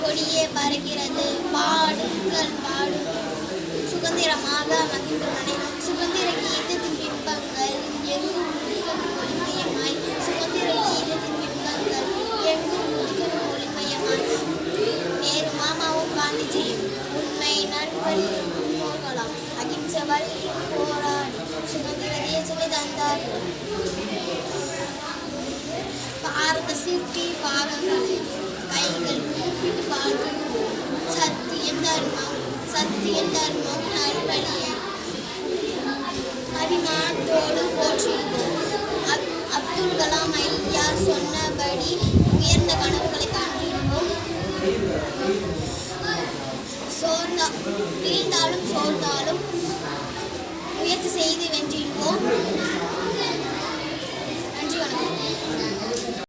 கொடியே பறக்கிறது பாடுங்கள் பாடும் சுதந்திரமாக மகிழ்ந்தனை சுதந்திர கீதத்தின் பிம்பங்கள் எங்கும் முழுக்கணும் ஒளிமயமாய் சுதந்திர கீதத்தின் பிம்பங்கள் எங்கும் முழுக்கணும் ஒளிமயமாய் நேரு மாமாவும் காந்திஜியும் உண்மை நண்பர் போகலாம் அகிம்சை வழியில் போராடி சுதந்திர தேசத்தை தந்தார்கள். பாரத சிற்பி பாகங்களை கைகள் கூப்பிட்டு வாழ்த்துவோம் சத்தியம் தர்மம் நல்வழியை அபிமானத்தோடு போற்றுவோம். அப்துல் கலாம் ஐயா சொன்னபடி உயர்ந்த கனவுகளை காண்கிறோம். வீழ்ந்தாலும் சோர்ந்தாலும் முயற்சி செய்து வென்றிருப்போம்.